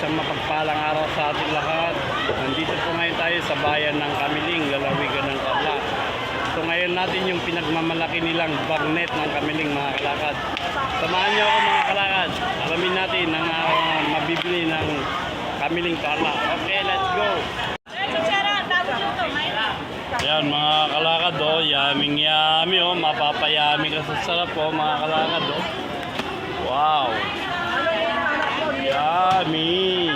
isang mapagpalang araw sa ating lahat. Nandito po ngayon tayo sa bayan ng Kamiling, lalawigan ng Tarlac. So ngayon natin yung pinagmamalaki nilang bagnet ng Kamiling, mga kalakad. Samahan niyo ako, mga kalakad. Alamin natin ang mabibili ng Kamiling Tarlac. Okay, let's go! Ayan mga kalakad, oh, yaming yami, oh, mapapayami ka sa sarap, oh, mga kalakad, oh. Wow! Yummy!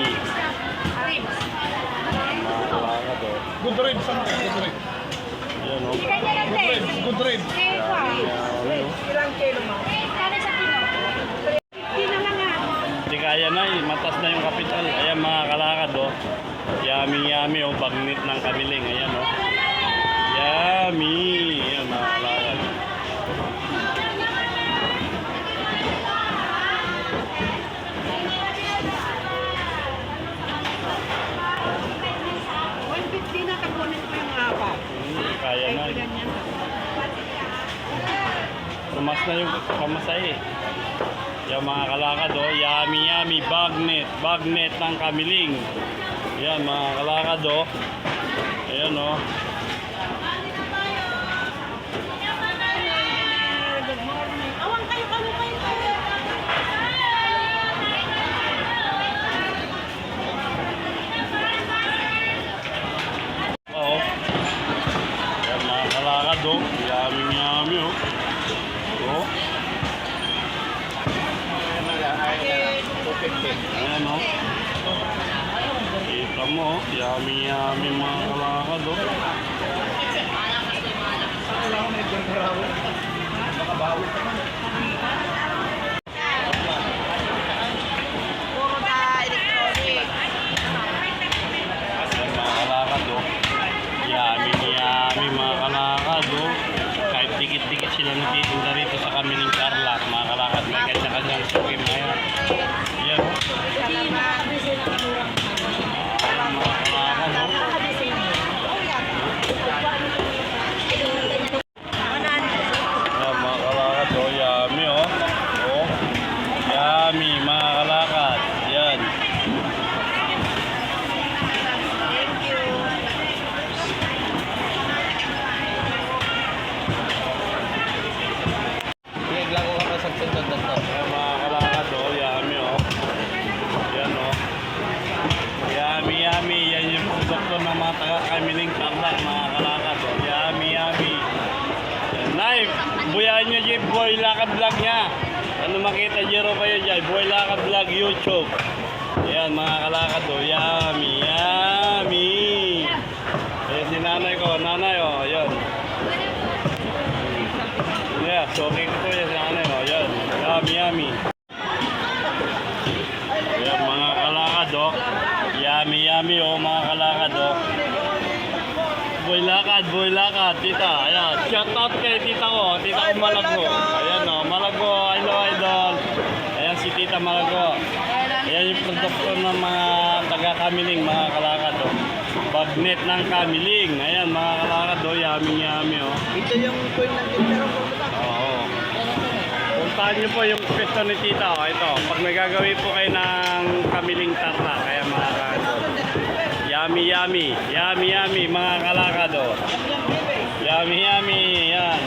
Mga kalakad, oh. Good ribs, ano? Good ribs. Ayan, oh. Good ribs, good ribs. Yummy, oh. Ilang kilo mo? Hindi kaya na, eh. Matas na yung kapital. Ayan mga kalakad, oh. Yummy, yummy, oh, bagnet ng Kamiling. Ayan, oh. Yummy! Ayan mga kalakad. Kaya na. Tumas na yung kamasay, eh. Yan mga kalakad, oh. Yummy, yummy, bagnet ng Kamiling. Yan mga kalakad, oh. Ayan, oh. Oo. Yan mga kalakad, oh. Yummy, yummy, oh. Oh. Ayan, oh. Kita mo, oh. Yummy, yummy mga kalakad, oh. Ayan mga kalakad, oh. Yummy, yummy mga kalakad, oh. Kahit dikit-dikit sila nagtitinda rito sa Kamiling Tarlac, mga kalakad. May kanya-kanyang sukim na yan. Ayan, oh. Ayan, mga kalakad, oh. Ayan mga kalakad, oh. Yummy, oh. Oh. Yummy mga kalakad. Ayan. Ayan mga kalakad, oh. Yummy, oh. Ayan, oh. Yummy, yummy. Yan yung produkto ng mga taga-Kamiling Tarlac, mga kalakad, oh. Yummy, yummy. Ayan. Nay, buyahan nyo dyan, Boy Laka Vlog niya. Ano makita Jero kayo dyan? Boy Laka Vlog YouTube. Ayan mga kalakad, oh. Yummy, yummy. Ayan si nanay ko. Nanay, oh. Ayan. Yeah, so okay ko yan si nanay, oh. Ayan. Yummy, yummy. Ayan mga kalakad, oh. Yummy, yummy, oh. Mga kalakad, oh. Boy Lakad, tita. Ayan, shout out kay tita ko. Tita ko Malago. Ayan, oh. Malago, hello, idol. Ayan si tita Malago. Ayan yung produkto ng mga taga-Kamiling, mga kalakad, oh. Bagnet ng Kamiling. Ayan mga kalakad, oh. Yummy, yummy, oh. Ito yung coin ng tindero po. Oo. Puntahan nyo po yung pwesto ni tita, oh. Ito, pag may gagawin po kayo ng Kamiling Tarlac, kaya mga kalakad, yummy, yummy. Yummy, yummy, mga kalakad, oh. Yummy, yummy. Yan.